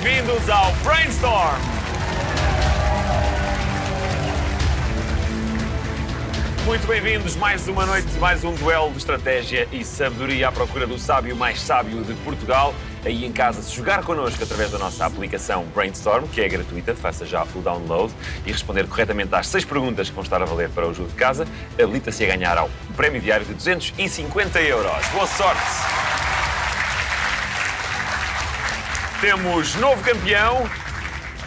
bem-vindos ao Brainstorm! Muito bem-vindos, mais uma noite, mais um duelo de estratégia e sabedoria à procura do sábio mais sábio de Portugal. Aí em casa, se jogar connosco através da nossa aplicação Brainstorm, que é gratuita, faça já o download e responder corretamente às 6 perguntas que vão estar a valer para o jogo de casa, habilita-se a ganhar ao prémio diário de 250 euros. Boa sorte! Temos novo campeão,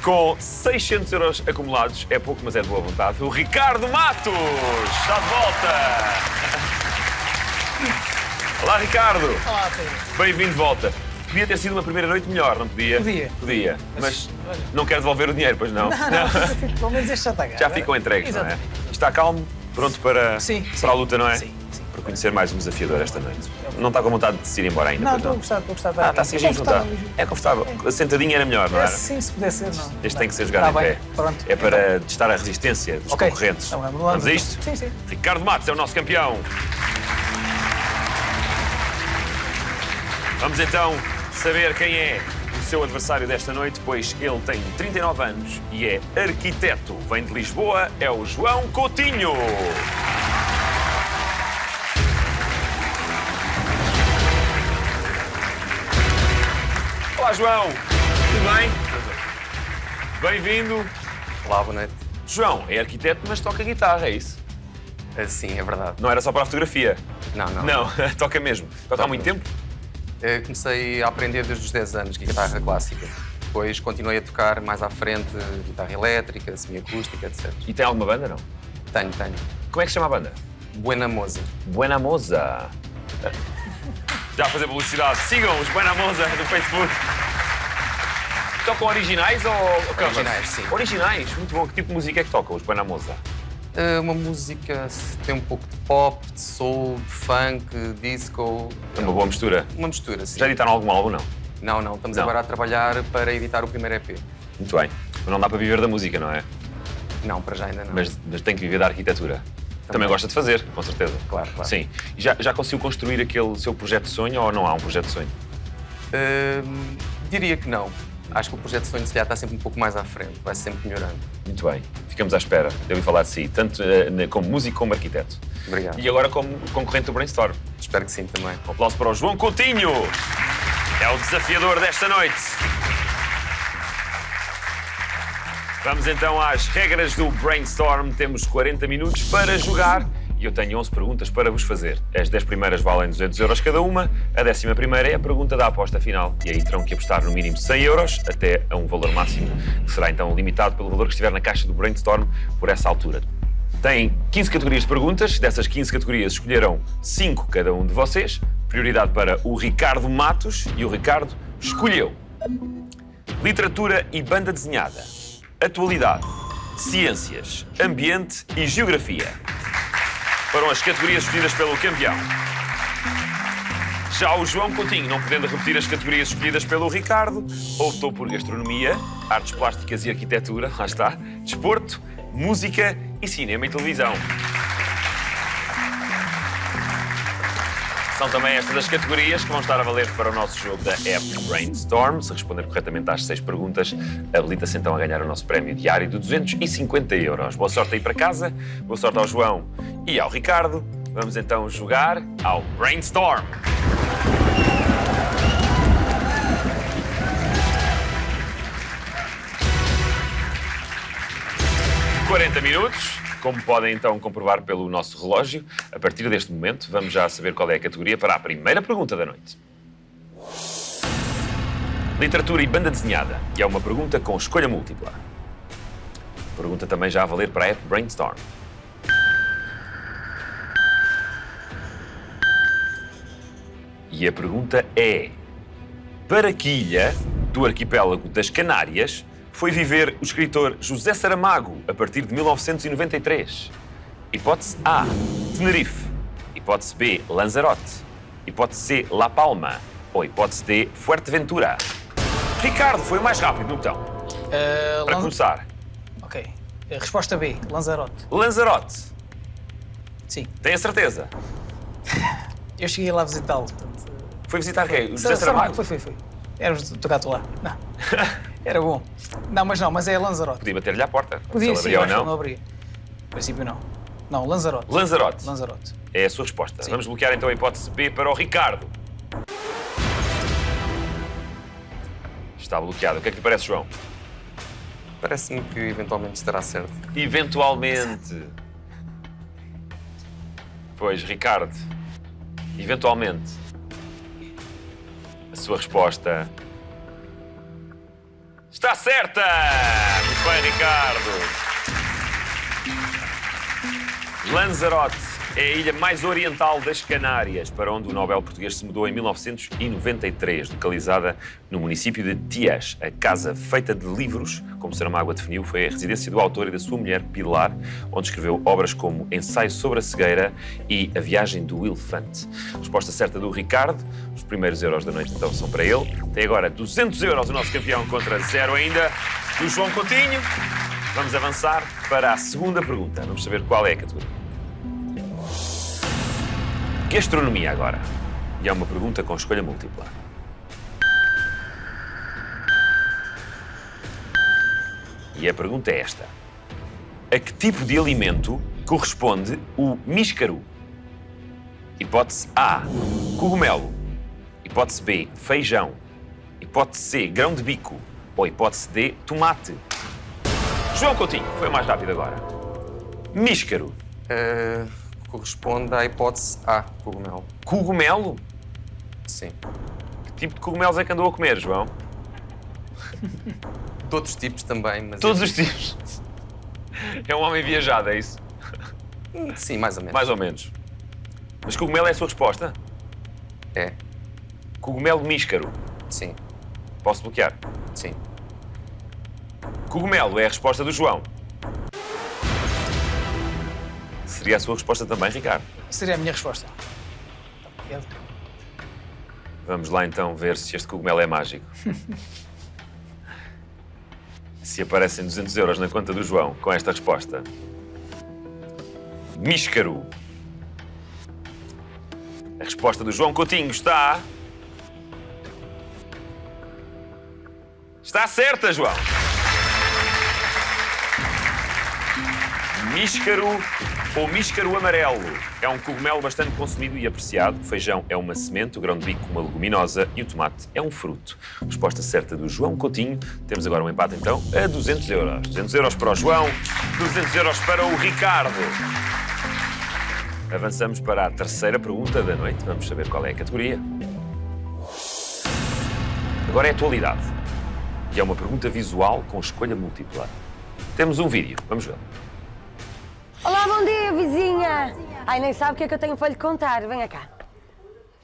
com 600 euros acumulados. É pouco, mas é de boa vontade. O Ricardo Matos está de volta. Olá, Ricardo. Olá, Pedro. Bem-vindo de volta. Podia ter sido uma primeira noite melhor, não podia? Podia. Mas não quer devolver o dinheiro, pois não? Não. Pelo menos este já está ganho. Já ficam entregues, não é? Está calmo, pronto para a luta, não é? Sim. Para conhecer mais um desafiador esta noite. Não está com vontade de se ir embora ainda? Não, pois estou a gostar. Está a se juntar. É confortável. Sentadinho era melhor, não era? Sim, se puder ser, não. Este tem que ser jogado em pé. Pronto. É para testar a resistência dos concorrentes. Então, vamos a isto? Sim. Ricardo Matos é o nosso campeão. Vamos então saber quem é o seu adversário desta noite, pois ele tem 39 anos e é arquiteto. Vem de Lisboa, é o João Coutinho. Olá, João. Tudo bem? Bem-vindo. Olá, boa noite. João é arquiteto, mas toca guitarra, é isso? Sim, é verdade. Não era só para a fotografia? Não. Não, toca mesmo. Toca há muito tempo? Comecei a aprender desde os 10 anos guitarra clássica. Depois continuei a tocar mais à frente guitarra elétrica, semiacústica, etc. E tem alguma banda, não? Tenho. Como é que se chama a banda? Buena Moza. Buena Moza. Já a fazer publicidade. Sigam os Buena Moza no Facebook. Tocam originais ou covers? Originais, sim. Originais? Muito bom. Que tipo de música é que tocam os Buena Moza? Uma música tem um pouco de pop, de soul, de funk, disco. É uma boa mistura. Uma mistura, sim. Já editaram algum álbum, não? Não. Estamos agora a trabalhar para editar o primeiro EP. Muito bem. Mas não dá para viver da música, não é? Não, para já ainda não. Mas tem que viver da arquitetura. Também gosta de fazer, com certeza. Claro. Sim. E já conseguiu construir aquele seu projeto de sonho ou não há um projeto de sonho? Diria que não. Acho que o projeto de sonho, se calhar, está sempre um pouco mais à frente. Vai sempre melhorando. Muito bem. Ficamos à espera de ouvir falar de si, tanto como músico como arquiteto. Obrigado. E agora como concorrente do Brainstorm. Espero que sim também. Um aplauso para o João Coutinho. É o desafiador desta noite. Vamos então às regras do Brainstorm. Temos 40 minutos para jogar e eu tenho 11 perguntas para vos fazer. As 10 primeiras valem 200 euros cada uma, a 11ª é a pergunta da aposta final e aí terão que apostar no mínimo 100 euros até a um valor máximo, que será então limitado pelo valor que estiver na caixa do Brainstorm por essa altura. Tem 15 categorias de perguntas, dessas 15 categorias escolheram 5 cada um de vocês, prioridade para o Ricardo Matos e o Ricardo escolheu literatura e banda desenhada, atualidade, ciências, ambiente e geografia. Foram as categorias escolhidas pelo campeão. Já o João Coutinho, não podendo repetir as categorias escolhidas pelo Ricardo, optou por gastronomia, artes plásticas e arquitetura, lá está, desporto, música e cinema e televisão. São também estas as categorias que vão estar a valer para o nosso jogo da app Brainstorm. Se responder corretamente às 6 perguntas, habilita-se então a ganhar o nosso prémio diário de 250 euros. Boa sorte aí para casa, boa sorte ao João e ao Ricardo. Vamos então jogar ao Brainstorm. ...40 minutos, como podem então comprovar pelo nosso relógio. A partir deste momento, vamos já saber qual é a categoria para a primeira pergunta da noite. Literatura e banda desenhada. E é uma pergunta com escolha múltipla. Pergunta também já a valer para a app Brainstorm. E a pergunta é: para que ilha do arquipélago das Canárias foi viver o escritor José Saramago a partir de 1993? Hipótese A, Tenerife. Hipótese B, Lanzarote. Hipótese C, La Palma. Ou hipótese D, Fuerteventura. Ricardo foi o mais rápido no botão. Para começar. Ok. Resposta B, Lanzarote. Lanzarote. Sim. Tem a certeza? Eu cheguei lá a visitá-lo, portanto... Foi visitar quem? O José Saramago? Foi. Éramos tocar lá. Não. Era bom. Não, mas é Lanzarote. Podia bater-lhe à porta. Podia, se sim, ele eu abria acho ou que não não. abria. No princípio, não. Não, Lanzarote. Lanzarote. Lanzarote. É a sua resposta. Sim. Vamos bloquear então a hipótese B para o Ricardo. Está bloqueado. O que é que lhe parece, João? Parece-me que eventualmente estará certo. Eventualmente. Pois, Ricardo. Eventualmente. A sua resposta está certa! Muito bem, Ricardo. Lanzarote é a ilha mais oriental das Canárias, para onde o Nobel português se mudou em 1993, localizada no município de Tiés. A casa feita de livros, como Saramago a definiu, foi a residência do autor e da sua mulher, Pilar, onde escreveu obras como Ensaio sobre a Cegueira e A Viagem do Elefante. Resposta certa do Ricardo. Os primeiros euros da noite então são para ele. Tem agora 200 euros o nosso campeão contra 0 ainda do João Coutinho. Vamos avançar para a segunda pergunta. Vamos saber qual é a categoria. Gastronomia agora. E é uma pergunta com escolha múltipla. E a pergunta é esta. A que tipo de alimento corresponde o míscaro? Hipótese A, cogumelo. Hipótese B, feijão. Hipótese C, grão de bico. Ou hipótese D, tomate. João Coutinho, foi o mais rápido agora. Míscaro. Corresponde à hipótese A, cogumelo. Cogumelo? Sim. Que tipo de cogumelos é que andou a comer, João? De outros tipos também, mas... Todos os tipos. É um homem viajado, é isso? Sim, mais ou menos. Mais ou menos. Mas cogumelo é a sua resposta? É. Cogumelo míscaro. Sim. Posso bloquear? Sim. Cogumelo é a resposta do João. Seria a sua resposta também, Ricardo? Seria a minha resposta. Vamos lá então ver se este cogumelo é mágico. Se aparecem 200 euros na conta do João com esta resposta. Míscaro. A resposta do João Coutinho está... Está certa, João! Míscaro ou míscaro amarelo é um cogumelo bastante consumido e apreciado. O feijão é uma semente, o grão de bico uma leguminosa e o tomate é um fruto. Resposta certa do João Coutinho. Temos agora um empate então a 200 euros. 200 euros para o João, 200 euros para o Ricardo. Avançamos para a terceira pergunta da noite. Vamos saber qual é a categoria. Agora é atualidade. E é uma pergunta visual com escolha múltipla. Temos um vídeo. Vamos ver. Olá, bom dia, vizinha! Ai, nem sabe o que é que eu tenho para lhe contar. Venha cá.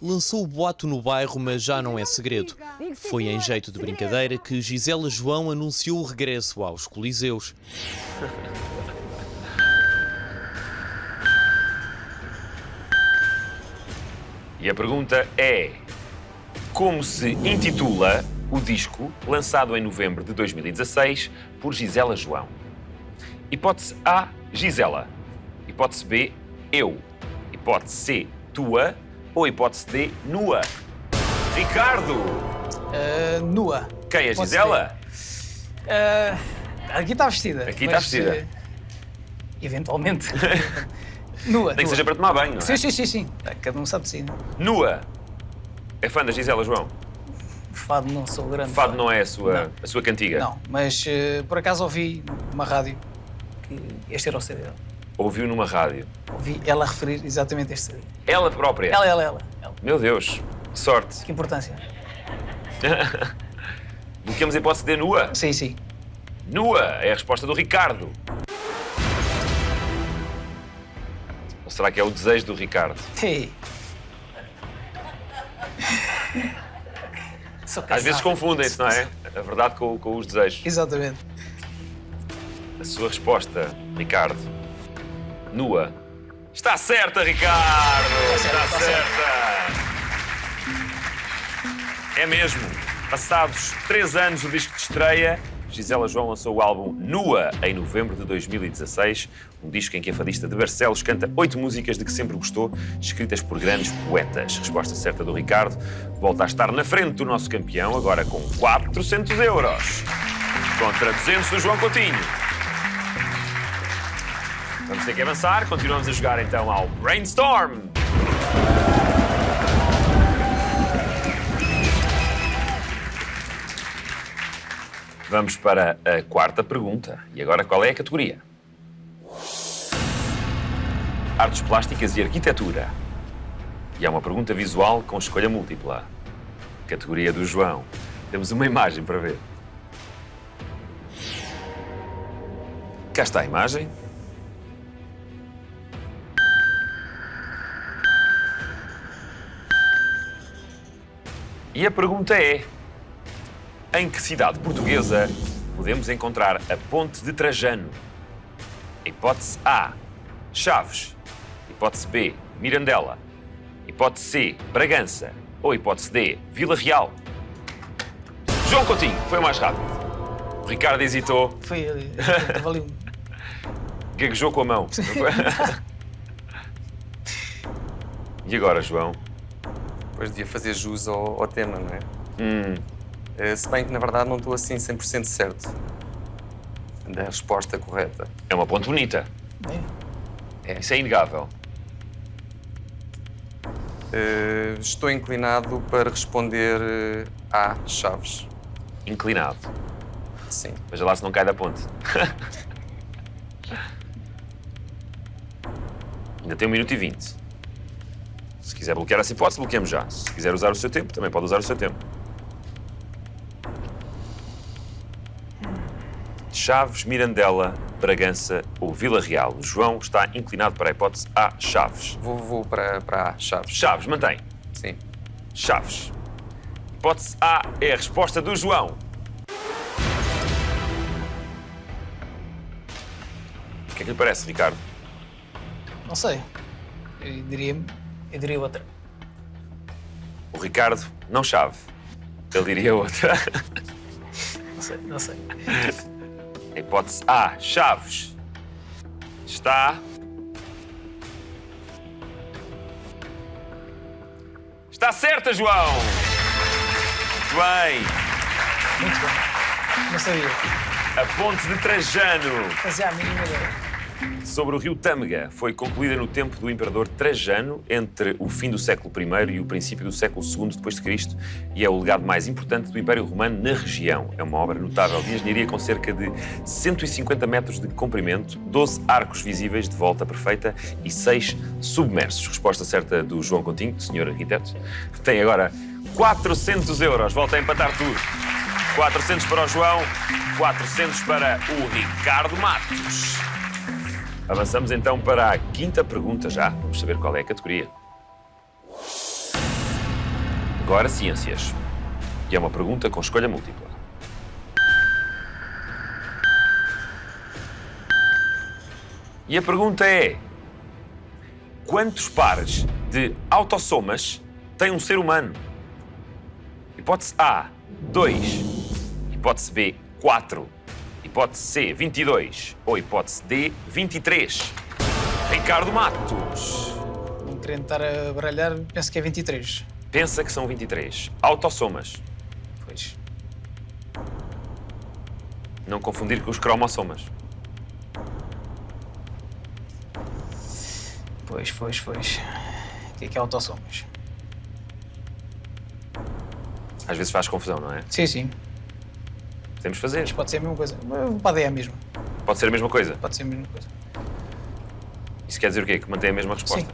Lançou o boato no bairro, mas já não é segredo. Foi em jeito de brincadeira que Gisela João anunciou o regresso aos Coliseus. E a pergunta é: como se intitula o disco lançado em novembro de 2016 por Gisela João? Hipótese A, Gisela. Hipótese B, eu. Hipótese C, tua. Ou hipótese D, nua. Ricardo! Nua. Quem é Pode Gisela? Aqui está vestida. Aqui está vestida. Eventualmente. Nua. Nem que nua. seja para tomar banho, não é? Sim. Cada um sabe de si. Né? Nua. É fã da Gisela João? Fado não sou grande. Fado fã. não é a sua cantiga? Não, mas por acaso ouvi numa rádio que este era o CD dela. Ouviu numa rádio. Ouvi ela referir exatamente este CD. Ela própria? Ela. Meu Deus, que sorte. Que importância. Bloqueamos a hipótese de nua? Sim. Nua é a resposta do Ricardo. Ou será que é o desejo do Ricardo? Ei. Sou Às vezes casado. confundem-se, não é? A verdade com os desejos. Exatamente. A sua resposta, Ricardo. Nua. Está certa, Ricardo! Está certa! É mesmo. Passados 3 anos do disco de estreia, Gisela João lançou o álbum Nua em novembro de 2016, um disco em que a fadista de Barcelos canta 8 músicas de que sempre gostou, escritas por grandes poetas. Resposta certa do Ricardo. Volta a estar na frente do nosso campeão, agora com 400 euros. Contra 200 do João Coutinho. Vamos ter que avançar. Continuamos a jogar então ao Brainstorm. Vamos para a quarta pergunta. E agora qual é a categoria? Artes plásticas e arquitetura. E é uma pergunta visual com escolha múltipla. Categoria do João. Temos uma imagem para ver. Cá está a imagem. E a pergunta é: em que cidade portuguesa podemos encontrar a Ponte de Trajano? Hipótese A, Chaves. Hipótese B, Mirandela. Hipótese C, Bragança. Ou hipótese D, Vila Real. João Coutinho foi o mais rápido. O Ricardo hesitou. Foi ali. Gaguejou com a mão. E agora, João? Depois devia fazer jus ao tema, não é? Se bem que, na verdade, não estou assim 100% certo da resposta correta. É uma ponte bonita. Isso é inegável. Estou inclinado para responder A, Chaves. Inclinado. Sim. Veja lá se não cai da ponte. Ainda tem 1 minuto e 20. Se quiser bloquear essa hipótese, bloqueamos já. Se quiser usar o seu tempo, também pode usar o seu tempo. Chaves, Mirandela, Bragança ou Vila Real. O João está inclinado para a hipótese A, Chaves. Vou para A, Chaves. Chaves, mantém. Sim. Chaves. Hipótese A é a resposta do João. O que é que lhe parece, Ricardo? Não sei. Eu diria outra. O Ricardo não chave. Ele diria outra. Não sei. A hipótese A, Chaves. Está certa, João! Muito bem. Muito bem. Não sabia. A Ponte de Trajano, Fazia a mínima ideia. sobre o rio Tâmega, foi concluída no tempo do imperador Trajano, entre o fim do século I e o princípio do século II d.C., e é o legado mais importante do Império Romano na região. É uma obra notável de engenharia com cerca de 150 metros de comprimento, 12 arcos visíveis de volta perfeita e 6 submersos. Resposta certa do João Coutinho, senhor arquiteto. Tem agora 400 euros. Volta a empatar tudo. 400 para o João, 400 para o Ricardo Matos. Avançamos então para a quinta pergunta já. Vamos saber qual é a categoria. Agora, ciências. E é uma pergunta com escolha múltipla. E a pergunta é: quantos pares de autossomas tem um ser humano? Hipótese A, 2. Hipótese B, 4. Hipótese C, 22. Ou hipótese D, 23. Ricardo Matos. Não querendo estar a baralhar, penso que é 23. Pensa que são 23. Autossomas. Pois. Não confundir com os cromossomas. Pois. O que é autossomas? Às vezes faz confusão, não é? Sim. Podemos fazer. Mas pode ser a mesma coisa. Pode ser a mesma. Pode ser a mesma coisa. Pode ser a mesma coisa. Isso quer dizer o quê? Que mantém a mesma resposta? Sim.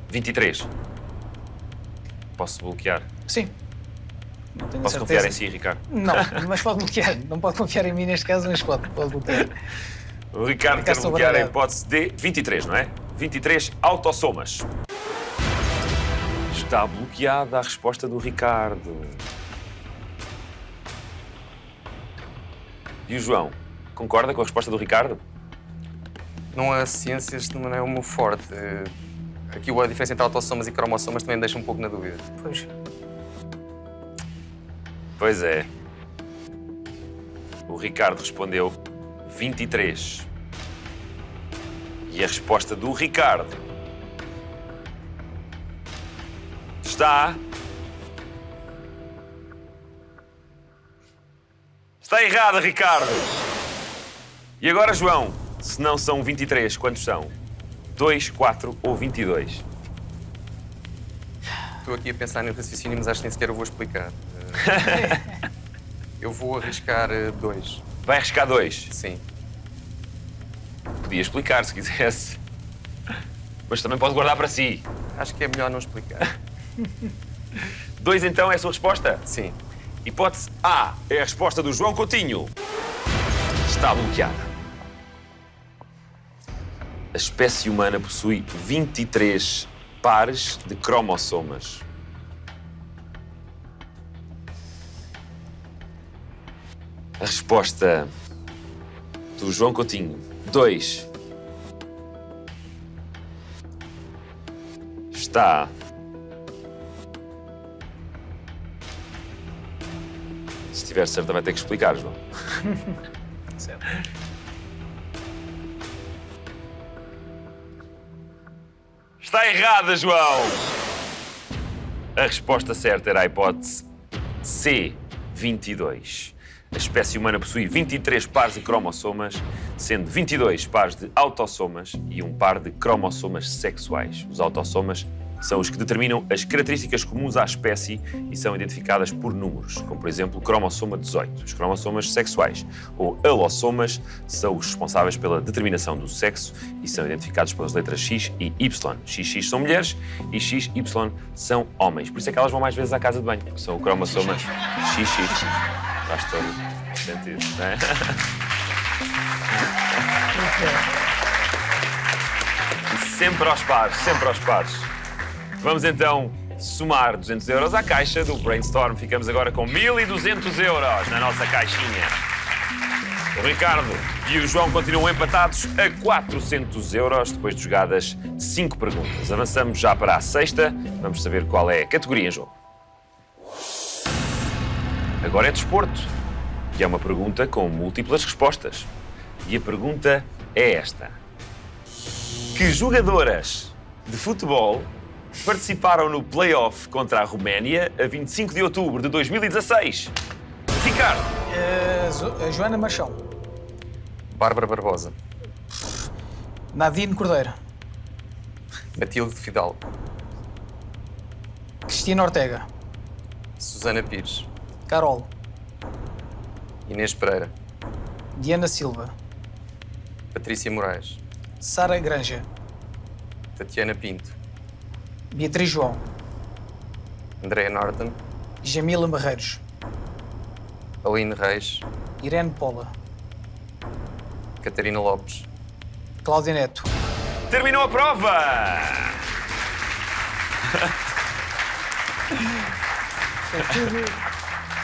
23. Posso bloquear? Sim. Não tenho Posso certeza. confiar em si, Ricardo? Não, mas pode bloquear. Não pode confiar em mim neste caso, mas pode bloquear. O Ricardo quer estou bloquear a baralhado. hipótese D, 23, não é? 23 autossomas. Está bloqueada a resposta do Ricardo. E o João? Concorda com a resposta do Ricardo? Não há ciências, não é o meu forte. Aqui a diferença entre autossomas e cromossomas também me deixa um pouco na dúvida. Pois. Pois é. O Ricardo respondeu 23. E a resposta do Ricardo está... Está errada, Ricardo. E agora, João, se não são 23, quantos são? 2, 4 ou 22? Estou aqui a pensar no raciocínio, mas acho que nem sequer eu vou explicar. Eu vou arriscar 2. Vai arriscar 2? Sim. Podia explicar, se quisesse. Mas também pode guardar para si. Acho que é melhor não explicar. 2, então, é a sua resposta? Sim. Hipótese A é a resposta do João Coutinho. Está bloqueada. A espécie humana possui 23 pares de cromossomas. A resposta do João Coutinho, 2, está... Se estiver certa, vai ter que explicar, João. Certo. Está errada, João! A resposta certa era a hipótese C, 22. A espécie humana possui 23 pares de cromossomas, sendo 22 pares de autossomas e um par de cromossomas sexuais. Os autossomas são os que determinam as características comuns à espécie e são identificadas por números, como, por exemplo, o cromossoma 18. Os cromossomas sexuais, ou alossomas, são os responsáveis pela determinação do sexo e são identificados pelas letras X e Y. XX são mulheres e XY são homens. Por isso é que elas vão mais vezes à casa de banho, porque são o cromossoma XX. Faz todo sentido, não é? E sempre aos pares, sempre aos pares. Vamos então somar 200 euros à caixa do Brainstorm. Ficamos agora com 1.200 euros na nossa caixinha. O Ricardo e o João continuam empatados a 400 euros depois de jogadas 5 perguntas. Avançamos já para a sexta. Vamos saber qual é a categoria em jogo. Agora é desporto. E é uma pergunta com múltiplas respostas. E a pergunta é esta. Que jogadoras de futebol participaram no play-off contra a Roménia a 25 de outubro de 2016? Ricardo. A Joana Machão. Bárbara Barbosa. Nadine Cordeiro. Matilde Fidalgo. Cristina Ortega. Susana Pires. Carol. Inês Pereira. Diana Silva. Patrícia Moraes. Sara Granja. Tatiana Pinto. Beatriz João. Andréa Norton. Jamila Barreiros. Aline Reis. Irene Paula. Catarina Lopes. Cláudia Neto. Terminou a prova!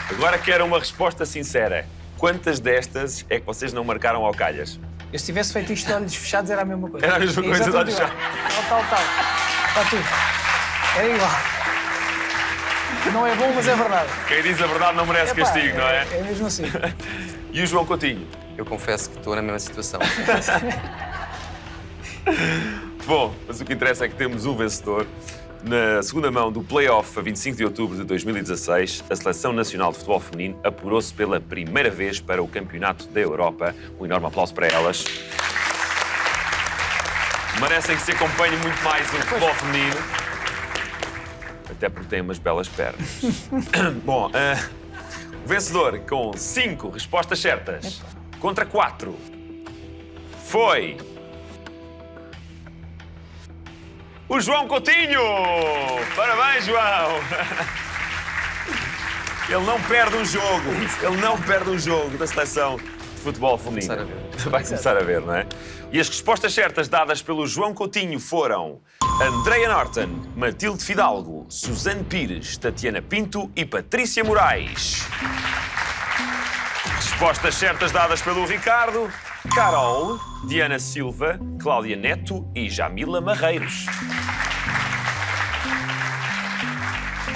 Agora quero uma resposta sincera. Quantas destas é que vocês não marcaram ao calhas? Eu se tivesse feito isto de olhos fechados era a mesma coisa. Era a mesma coisa de olhos fechados. Tal. Está tudo. Era igual. Não é bom, mas é verdade. Quem diz a verdade não merece Epá, castigo, não é? É mesmo assim. E o João Coutinho? Eu confesso que estou na mesma situação. Bom, mas o que interessa é que temos um vencedor. Na segunda mão do play-off, a 25 de outubro de 2016, a Seleção Nacional de Futebol Feminino apurou-se pela primeira vez para o Campeonato da Europa. Um enorme aplauso para elas. Merecem que se acompanhe muito mais o futebol feminino. Até porque têm umas belas pernas. Bom, o vencedor com 5 respostas certas contra 4 foi... o João Coutinho! Parabéns, João! Ele não perde um jogo. Ele não perde um jogo da seleção de futebol feminino. Vai começar a ver, não é? E as respostas certas dadas pelo João Coutinho foram Andréa Norton, Matilde Fidalgo, Susana Pires, Tatiana Pinto e Patrícia Moraes. Respostas certas dadas pelo Ricardo, Carol, Diana Silva, Cláudia Neto e Jamila Barreiros.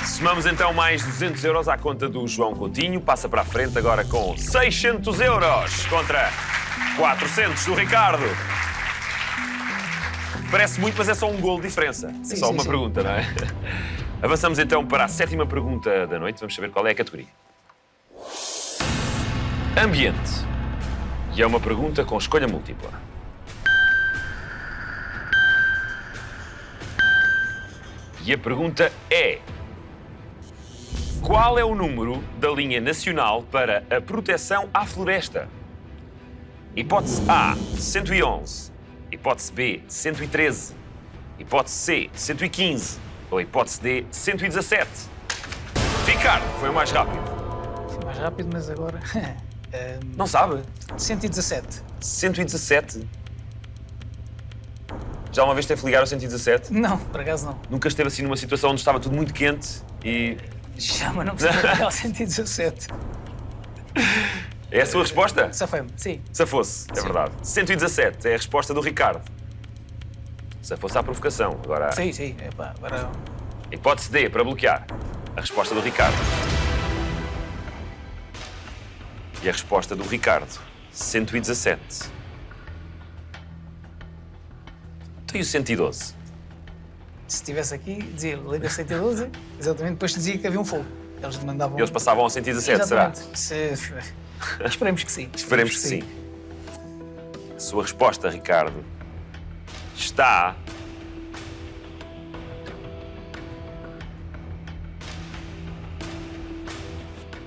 Somamos então mais 200 euros à conta do João Coutinho. Passa para a frente agora com 600 euros contra 400 do Ricardo. Parece muito, mas é só um golo de diferença. É só uma pergunta, não é? Avançamos então para a 7ª pergunta da noite. Vamos saber qual é a categoria. Ambiente. E é uma pergunta com escolha múltipla. E a pergunta é: qual é o número da linha nacional para a proteção à floresta? Hipótese A, 111. Hipótese B, 113. Hipótese C, 115. Ou hipótese D, 117. Ricardo, foi o mais rápido. Foi mais rápido, mas agora... Não sabe? 117. 117. Já uma vez teve que ligar ao 117? Não, por acaso não. Nunca esteve assim numa situação onde estava tudo muito quente e... Já, mas não precisa ligar ao 117. É a sua resposta? Safei-me, sim. Se fosse, é verdade. 117 é a resposta do Ricardo. Se fosse à provocação. Agora, Sim, sim. Epá, agora... hipótese D para bloquear. A resposta do Ricardo. E a resposta do Ricardo, 117. Então e o 112? Se estivesse aqui, dizia liga 112, exatamente, depois dizia que havia um fogo. Eles mandavam... Eles passavam ao 117, será? Exatamente. Esperemos que sim. Esperemos que sim. A sua resposta, Ricardo, está...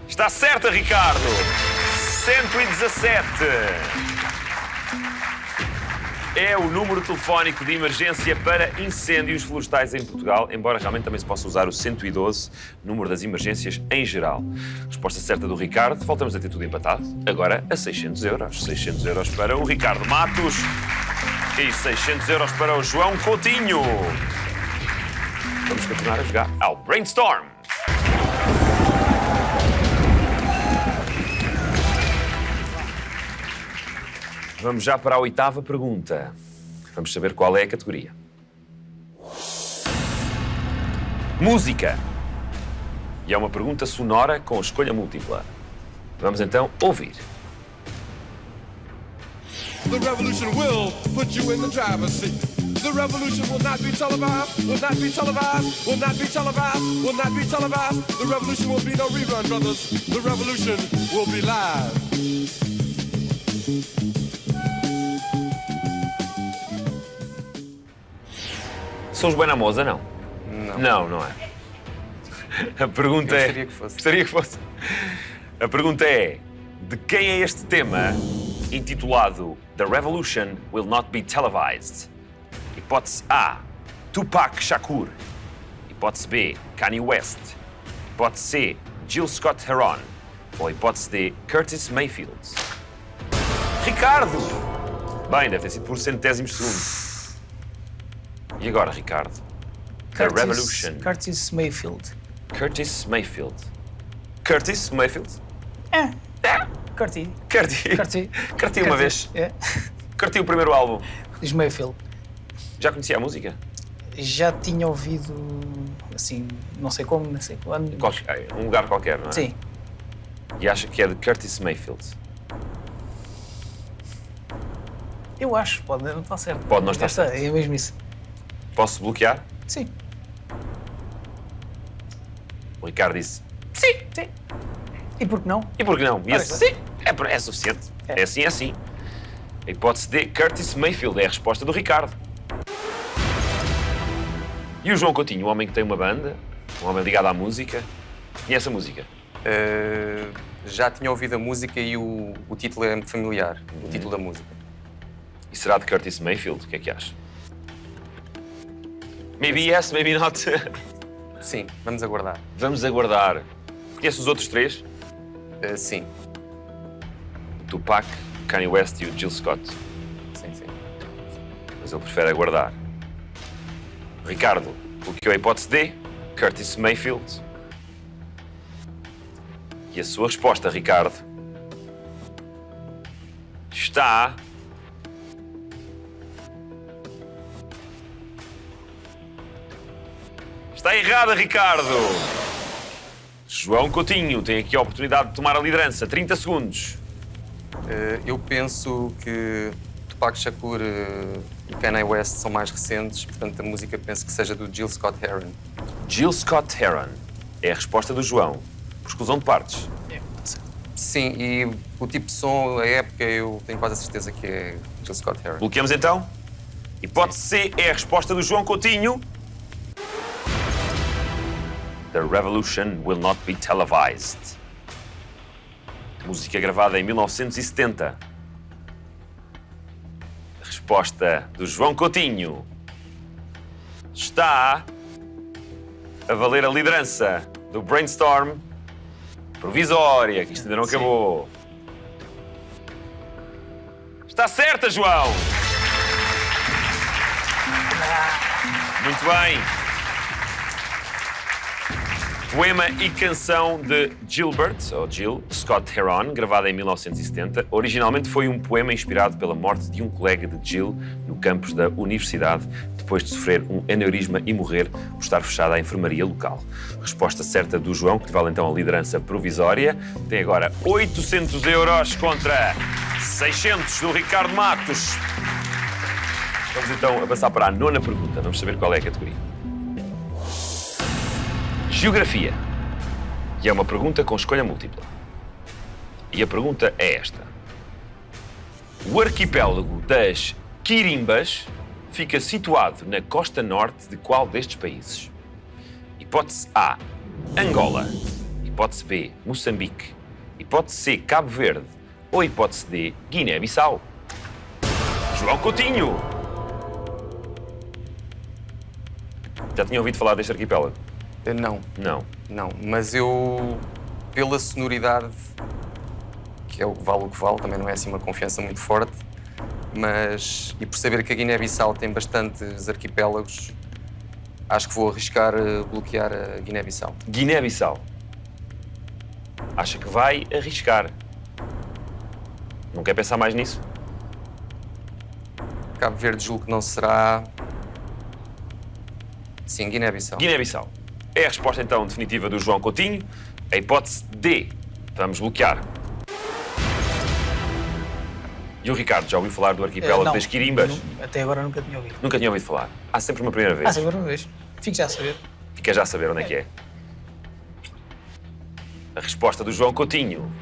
Está certa, Ricardo! 117! É o número telefónico de emergência para incêndios florestais em Portugal, embora realmente também se possa usar o 112, número das emergências em geral. Resposta certa do Ricardo. Voltamos a ter tudo empatado. Agora a 600 euros. 600 euros para o Ricardo Matos e 600 euros para o João Coutinho. Vamos continuar a jogar ao Brainstorm. Vamos já para a 8ª pergunta. Vamos saber qual é a categoria. Música. E é uma pergunta sonora com escolha múltipla. Vamos então ouvir. The revolution will put you in the driver's seat. The revolution will not be televised, will not be televised, will not be televised, will not be televised. The revolution will be no rerun, brothers. The revolution will be live. São os Buena Moza, não? Não. Não é. A pergunta Eu é... gostaria que fosse. Gostaria que fosse. A pergunta é: de quem é este tema intitulado The Revolution Will Not Be Televised? Hipótese A, Tupac Shakur. Hipótese B, Kanye West. Hipótese C, Jill Scott Heron. Ou hipótese D, Curtis Mayfield. Ricardo! Bem, deve ter sido por centésimos segundos. E agora, Ricardo? The Revolution. Curtis Mayfield. Curtis Mayfield. Curtis Mayfield? Curtis. Curti uma vez. É. Curti o primeiro álbum. Diz Mayfield. Já conhecia a música? Já tinha ouvido, assim, não sei como, não sei quando. Um lugar qualquer, não é? Sim. E acha que é de Curtis Mayfield? Eu acho, pode não estar certo. Pode não estar certo. É mesmo isso. Posso bloquear? Sim. O Ricardo disse Sim. E por que não? e por que não? E Ora, esse sim é suficiente. É. É assim, é assim. A hipótese de Curtis Mayfield é a resposta do Ricardo. E o João Coutinho, um homem que tem uma banda, um homem ligado à música, conhece a música? Já tinha ouvido a música e o título é familiar, o título da música. E será de Curtis Mayfield? O que é que acha? Maybe yes, maybe not. Sim, vamos aguardar. Vamos aguardar. Conhece os outros três? Sim, Tupac, Kanye West e o Jill Scott. sim. Mas ele prefere aguardar. Ricardo, o que é a hipótese D? Curtis Mayfield. E a sua resposta, Ricardo, está... Está errada, Ricardo! João Coutinho tem aqui a oportunidade de tomar a liderança. 30 segundos. Eu penso que Tupac Shakur e Kanye West são mais recentes, portanto a música penso que seja do Jill Scott Heron. Jill Scott Heron é a resposta do João. Por exclusão de partes. Sim, e o tipo de som, a época, eu tenho quase a certeza que é Jill Scott Heron. Bloqueamos então? Hipótese C é a resposta do João Coutinho. The Revolution Will Not Be Televised. Música gravada em 1970. A resposta do João Coutinho está a valer a liderança do Brainstorm provisória, que isto ainda não acabou. Está certa, João! Muito bem. Poema e canção de Gilbert, ou Jill Scott Heron, gravada em 1970. Originalmente foi um poema inspirado pela morte de um colega de Jill no campus da universidade, depois de sofrer um aneurisma e morrer por estar fechada a enfermaria local. Resposta certa do João, que vale então a liderança provisória. Tem agora 800 euros contra 600 do Ricardo Matos. Vamos então avançar para a 9ª pergunta. Vamos saber qual é a categoria. Geografia. E é uma pergunta com escolha múltipla. E a pergunta é esta. O arquipélago das Quirimbas fica situado na costa norte de qual destes países? Hipótese A, Angola. Hipótese B, Moçambique. Hipótese C, Cabo Verde. Ou hipótese D, Guiné-Bissau? João Coutinho. Já tinha ouvido falar deste arquipélago? Não, Não. mas eu, pela sonoridade, que é o que vale, também não é assim uma confiança muito forte, mas, e por saber que a Guiné-Bissau tem bastantes arquipélagos, acho que vou arriscar bloquear a Guiné-Bissau. Guiné-Bissau. Acha que vai arriscar? Não quer pensar mais nisso? Cabo Verde julgo que não será... Sim, Guiné-Bissau. Guiné-Bissau. É a resposta então definitiva do João Coutinho. A hipótese D. Vamos bloquear. E o Ricardo, já ouviu falar do arquipélago das Quirimbas? Até agora nunca tinha ouvido. Nunca tinha ouvido falar. Há sempre uma primeira vez. Agora uma vez. Fico já a saber. Fica já a saber onde é que é. A resposta do João Coutinho,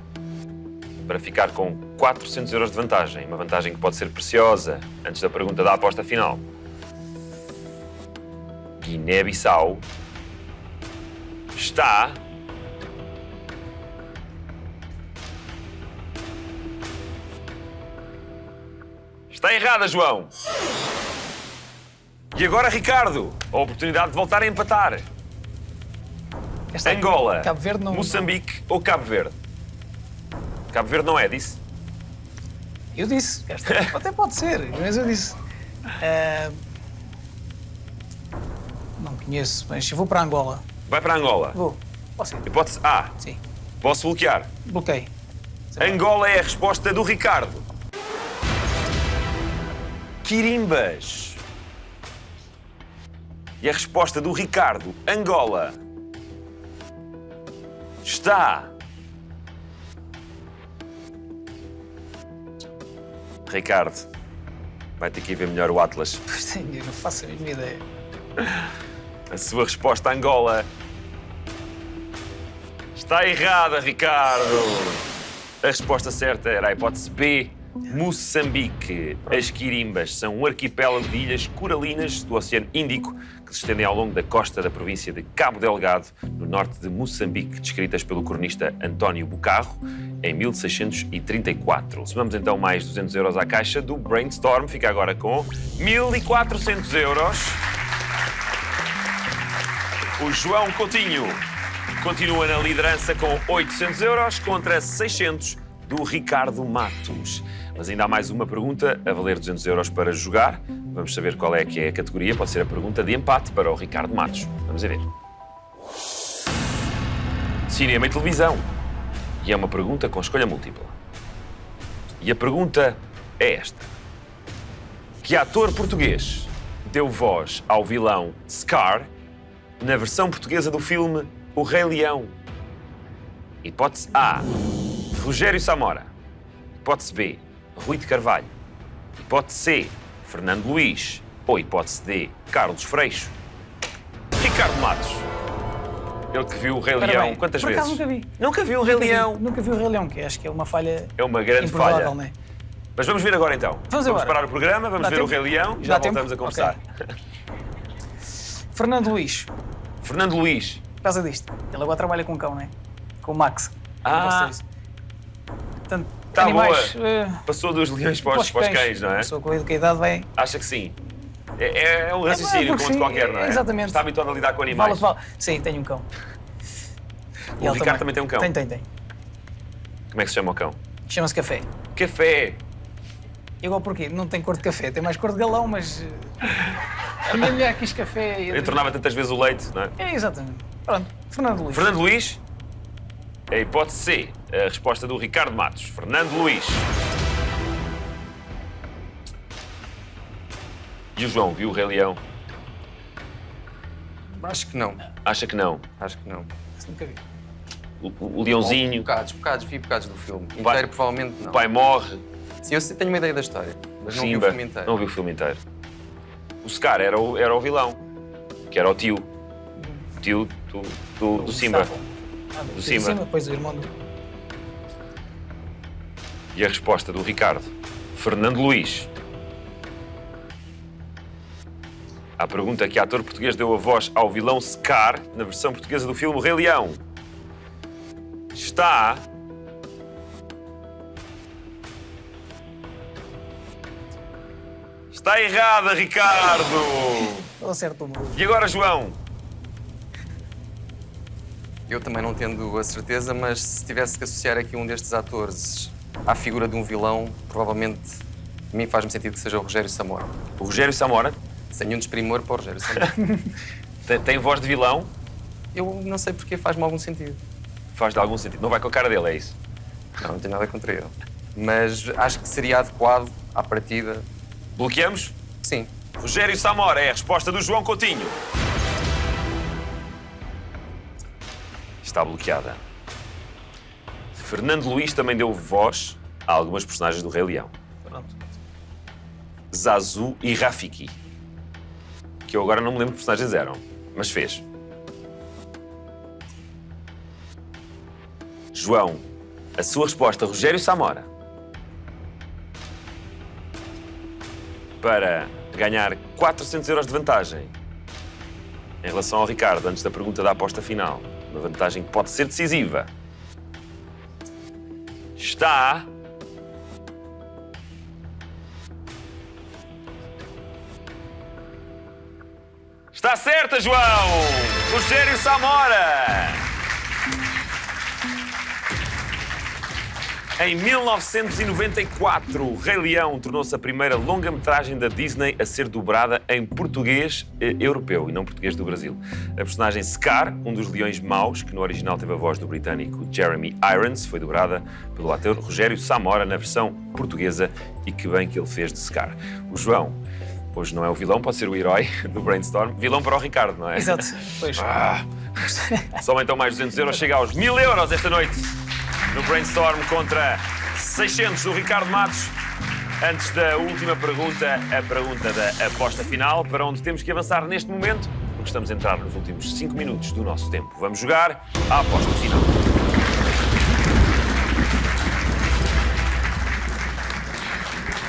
para ficar com 400 euros de vantagem, uma vantagem que pode ser preciosa antes da pergunta da aposta final. Guiné-Bissau está errada, João. E agora, Ricardo, a oportunidade de voltar a empatar. Angola, Cabo Verde não... Moçambique ou Cabo Verde? Cabo Verde não é, disse? Eu disse. Até pode ser, mas eu disse. Não conheço, mas eu vou para Angola. Vai para Angola. Vou. Posso ir? Hipótese A. Sim. Posso bloquear? Bloqueio. Angola é a resposta do Ricardo. Quirimbas. E a resposta do Ricardo, Angola, está... Ricardo, vai ter que ir ver melhor o Atlas. Pois tenho, eu não faço a mínima ideia. A sua resposta, Angola, está errada, Ricardo. A resposta certa era a hipótese B, Moçambique. As Quirimbas são um arquipélago de ilhas coralinas do Oceano Índico que se estendem ao longo da costa da província de Cabo Delgado, no norte de Moçambique, descritas pelo cronista António Bucarro em 1634. Somamos então mais 200 euros à caixa do Brainstorm. Fica agora com 1.400 euros. O João Coutinho continua na liderança com 800 euros contra 600 do Ricardo Matos. Mas ainda há mais uma pergunta a valer 200 euros para jogar. Vamos saber qual é que é a categoria. Pode ser a pergunta de empate para o Ricardo Matos. Vamos a ver. Cinema e televisão. E é uma pergunta com escolha múltipla. E a pergunta é esta. Que ator português deu voz ao vilão Scar na versão portuguesa do filme O Rei Leão? Hipótese A, Rogério Samora. Hipótese B, Rui de Carvalho. Hipótese C, Fernando Luís. Ou hipótese D, Carlos Freixo. Ricardo Matos. Ele que viu o Rei Ora Leão bem, quantas por vezes? acaso nunca vi. Nunca viu o Rei Leão. Nunca vi o Rei Leão, que acho que é uma falha É uma grande imperdoável, falha. não é? Mas vamos ver agora então. Vamos embora. parar o programa, vamos Dá ver o tempo? Rei Leão e Dá já tempo? voltamos a conversar. Fernando Luís, Fernando Luís. por causa disto. Ele agora trabalha com o cão, não é? Com o Max. Ah. Não posso dizer isso. Portanto, Tá animais... Passou dos leões para os cães, não é? A pessoa com a idade vai... Acha que sim. É um raciocínio porque como sim, qualquer, não é? exatamente. Está habituado a lidar com Vale, animais. vale. Sim, tenho um cão. E O ele Ricardo também tem um cão. Tem. Como é que se chama o cão? Chama-se Café. Café. Igual porquê? Não tem cor de café, tem mais cor de galão, mas... A minha mulher quis café... Eu tornava tantas vezes o leite, não é? É, exatamente. Pronto, Fernando Luís. Fernando Luís. É a hipótese C. A resposta do Ricardo Matos. Fernando Luís. E o João, viu o Rei Leão? Acho que não. Acha que não? Acho que não. Isso nunca vi. O leãozinho, Vi bocados do filme. pai- Inteiro, provavelmente não. o pai morre. Sim, eu tenho uma ideia da história, mas não vi o Simba. filme inteiro. Não vi o filme inteiro. O Scar era o vilão, que era o tio. Tio do Simba. Gustavo. Do Simba. Depois o irmão do... E a resposta do Ricardo. Fernando Luís. À pergunta que ator português deu a voz ao vilão Scar, na versão portuguesa do filme O Rei Leão, está... Está errada, Ricardo! Ele acertou o E agora, João? Eu também não tendo a certeza, mas se tivesse que associar aqui um destes atores à figura de um vilão, provavelmente a mim faz-me sentido que seja o Rogério Samora. O Rogério Samora Sem nenhum desprimor para o Rogério Samora. tem voz de vilão, Eu não sei porque faz-me algum sentido. faz de algum sentido. Não vai com a cara dele, é isso? Não tenho nada contra ele. Mas acho que seria adequado à partida. Bloqueamos? Sim. Rogério Samora é a resposta do João Coutinho. Está bloqueada. Fernando Luís também deu voz a algumas personagens do Rei Leão. Pronto. Zazu e Rafiki. Que eu agora não me lembro que personagens eram, mas fez. João, a sua resposta, Rogério Samora. Para ganhar 400 euros de vantagem em relação ao Ricardo, antes da pergunta da aposta final. Uma vantagem que pode ser decisiva. Está... Está certa, João! Rogério Samora! Em 1994, o Rei Leão tornou-se a primeira longa-metragem da Disney a ser dobrada em português europeu e não português do Brasil. A personagem Scar, um dos leões maus, que no original teve a voz do britânico Jeremy Irons, foi dobrada pelo ator Rogério Samora na versão portuguesa, e que bem que ele fez de Scar. O João, hoje não é o vilão, pode ser o herói do Brainstorm. Vilão para o Ricardo, não é? Exato. Pois. Soma então mais 200 euros, chega aos 1000 euros esta noite no Brainstorm contra 600 do Ricardo Matos. Antes da última pergunta, a pergunta da aposta final, para onde temos que avançar neste momento, porque estamos a entrar nos últimos 5 minutos do nosso tempo. Vamos jogar a aposta final.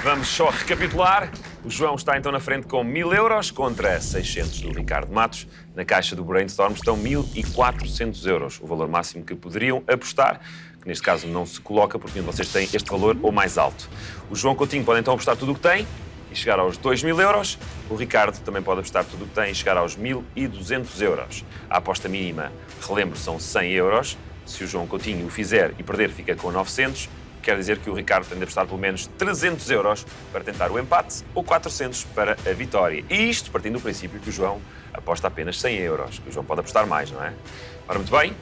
Vamos só recapitular. O João está então na frente com 1000 euros contra 600 do Ricardo Matos. Na caixa do Brainstorm estão 1400 euros, o valor máximo que poderiam apostar, que neste caso não se coloca porque nenhum de vocês tem este valor ou mais alto. O João Coutinho pode então apostar tudo o que tem e chegar aos 2000 euros. O Ricardo também pode apostar tudo o que tem e chegar aos 1200 euros. A aposta mínima, relembro, são 100 euros. Se o João Coutinho o fizer e perder, fica com 900. Quer dizer que o Ricardo tem de apostar pelo menos 300 euros para tentar o empate ou 400 para a vitória. E isto partindo do princípio que o João aposta apenas 100 euros, que o João pode apostar mais, não é? Ora, muito bem,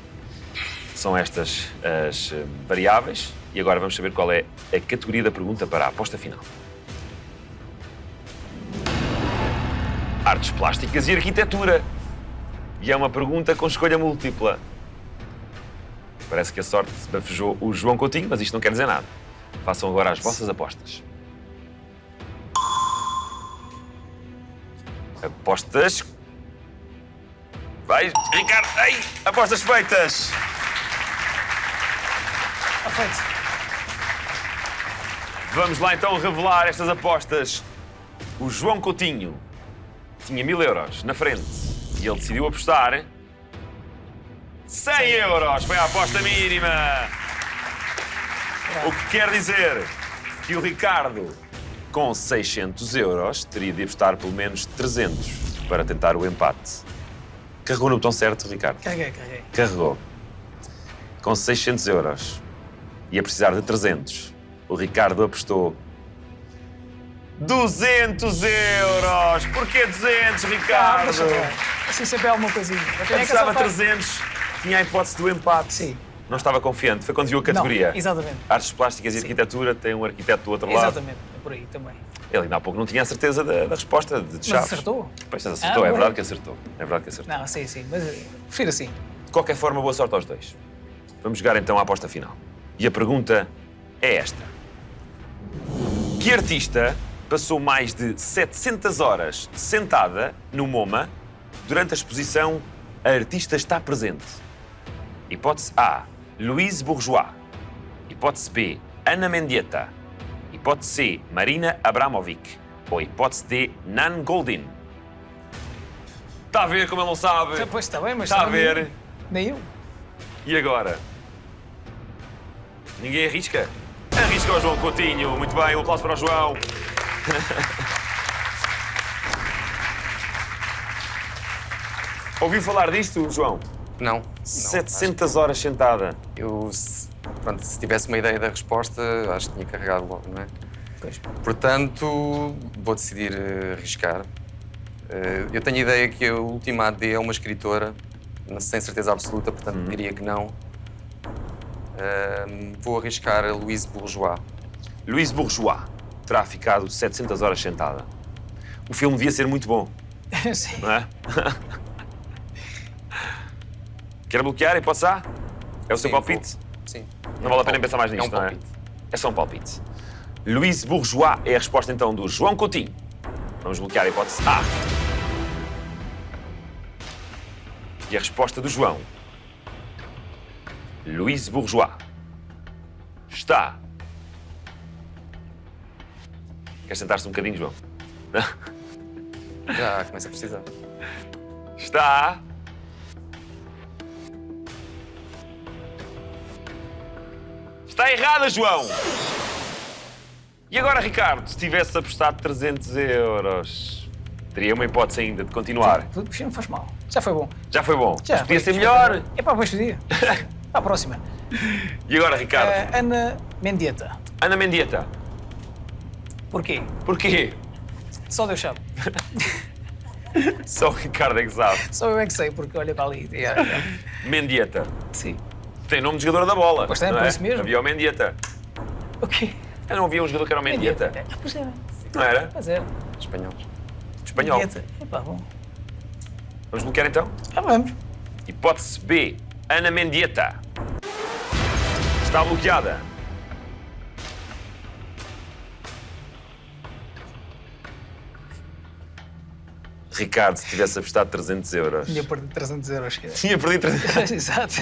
são estas as variáveis e agora vamos saber qual é a categoria da pergunta para a aposta final. Artes plásticas e arquitetura. E é uma pergunta com escolha múltipla. Parece que a sorte bafejou o João Coutinho, mas isto não quer dizer nada. Façam agora as vossas apostas. Apostas. Vai, Ricardo. Ai, apostas feitas. Está feito. Vamos lá então revelar estas apostas. O João Coutinho tinha 1000 euros na frente e ele decidiu apostar 100 euros. Foi a aposta mínima. O que quer dizer que o Ricardo, com 600 euros, teria de apostar pelo menos 300 para tentar o empate. Carregou no botão certo, Ricardo? Carreguei. Carregou. Com 600 euros. Ia precisar de 300. O Ricardo apostou 200 euros! Porquê 200, Ricardo? Deixa eu ver. Assim sempre é alguma coisinha. Eu tenho que Apostava acertar. 300, tinha a hipótese do empate. Sim. Não estava confiante. Foi quando viu a categoria. Não, exatamente. Artes plásticas e arquitetura, tem um arquiteto do outro lado. Exatamente. É por aí também. Ele ainda há pouco não tinha a certeza da resposta de Mas Chaves. acertou? Pois acertou, é bom. verdade que acertou. É verdade que acertou. Não, sim. Mas prefiro assim. De qualquer forma, boa sorte aos dois. Vamos jogar então à aposta final. E a pergunta é esta. Que artista passou mais de 700 horas sentada no MoMA durante a exposição A Artista Está Presente? Hipótese A, Louise Bourgeois. Hipótese B, Ana Mendieta. Hipótese C, Marina Abramovic. Ou hipótese D, Nan Goldin. Está a ver como ele não sabe? Pois está bem, mas... Está a também ver? Nem eu. E agora? Ninguém arrisca? Arrisca o João Coutinho. Muito bem, um aplauso para o João. Ouviu falar disto, João? Não. 700 horas sentada. Pronto, se tivesse uma ideia da resposta, acho que tinha carregado logo, não é? Pois. Portanto, vou decidir arriscar. Eu tenho a ideia que a última AD é uma escritora, sem certeza absoluta, portanto diria que não. Vou arriscar a Louise Bourgeois. Louise Bourgeois terá ficado 700 horas sentada. O filme devia ser muito bom, Sim. não é? Quer bloquear? Hipótese A? É o seu Sim, palpite? Sim. Não vale a pena pensar mais É nisto, um não é? palpite. É só um palpite. Louise Bourgeois é a resposta, então, do João Coutinho. Vamos bloquear a hipótese A. E a resposta do João, Louise Bourgeois, está... Quer sentar-se um bocadinho, João? Já começa a precisar. Está... Está errada, João! E agora, Ricardo, se tivesse apostado 300 euros, teria uma hipótese ainda de continuar. Puxa, não faz mal. Já foi bom. Já foi bom. Já. Mas podia ser foi melhor. bom. É pá, pois podia. Para a próxima. E agora, Ricardo? Ana Mendieta. Ana Mendieta. Porquê? Porquê? Só Deus sabe. Só o Ricardo é que sabe. Só eu é que sei, porque olha para ali. Mendieta. Sim. Tem nome de jogador da bola. Pois tem, não por é? isso mesmo. Havia o Mendieta. O quê? Não havia um jogador que era o Mendieta. Pois era. Não era? Mas era. Espanhóis. Espanhol. Mendieta. Epá, bom. Vamos bloquear então? Vamos. Hipótese B. Ana Mendieta. Está bloqueada. Ricardo, se tivesse apostado 300 euros. Tinha perdido 300 euros. Tinha perdido 300 Exato.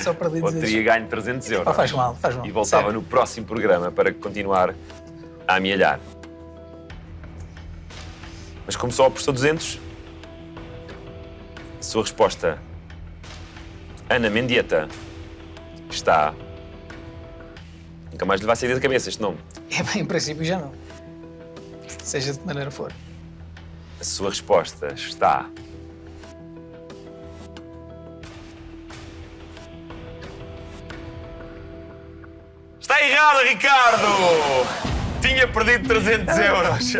Só perdi Ou 200. teria ganho 300 euros. Pá, faz mal, faz mal. E voltava Sério. no próximo programa para continuar a amealhar. Mas como só apostou 200, a sua resposta, Ana Mendieta, está... Nunca mais lhe vai sair da cabeça este nome. É bem, em princípio já não. Seja de que maneira for. A sua resposta está... Está errada, Ricardo! Tinha perdido 300 euros.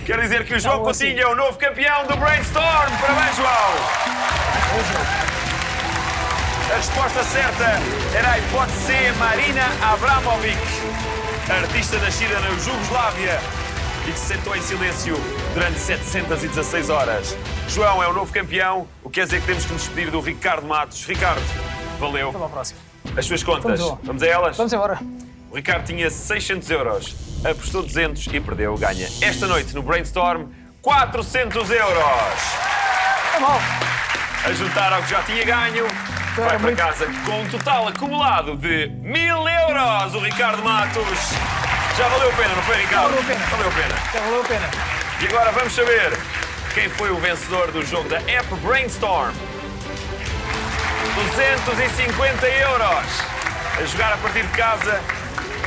Quer dizer que o João Não, assim. Coutinho é o novo campeão do Brainstorm. Parabéns, João! A resposta certa era a hipótese C, Marina Abramovic, artista nascida na Jugoslávia e que se sentou em silêncio durante 716 horas. João é o novo campeão, o que quer dizer que temos que nos despedir do Ricardo Matos. Ricardo, valeu. Até para a próxima. As suas contas, vamos a elas? Vamos embora. O Ricardo tinha 600 euros, apostou 200 e perdeu. Ganha esta noite no Brainstorm 400 euros. Tá mal. A juntar ao que já tinha ganho, vai para casa com um total acumulado de 1000 euros. O Ricardo Matos. Já valeu a pena, não foi, Ricardo? Valeu a pena. Valeu a pena. Já valeu a pena. E agora vamos saber quem foi o vencedor do jogo da App Brainstorm. 250 euros a jogar a partir de casa.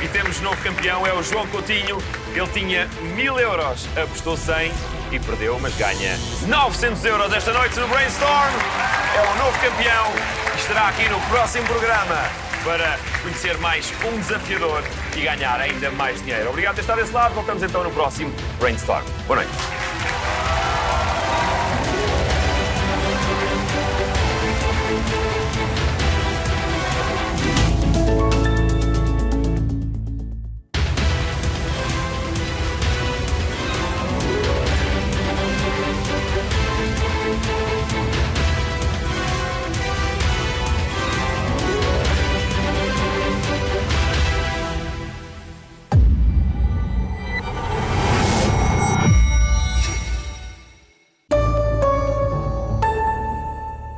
E temos novo campeão, é o João Coutinho. Ele tinha 1000 euros, apostou 100 e perdeu, mas ganha 900 euros esta noite no Brainstorm. É o novo campeão e estará aqui no próximo programa para conhecer mais um desafiador e ganhar ainda mais dinheiro. Obrigado por ter estado desse lado. Voltamos então no próximo Brainstorm. Boa noite.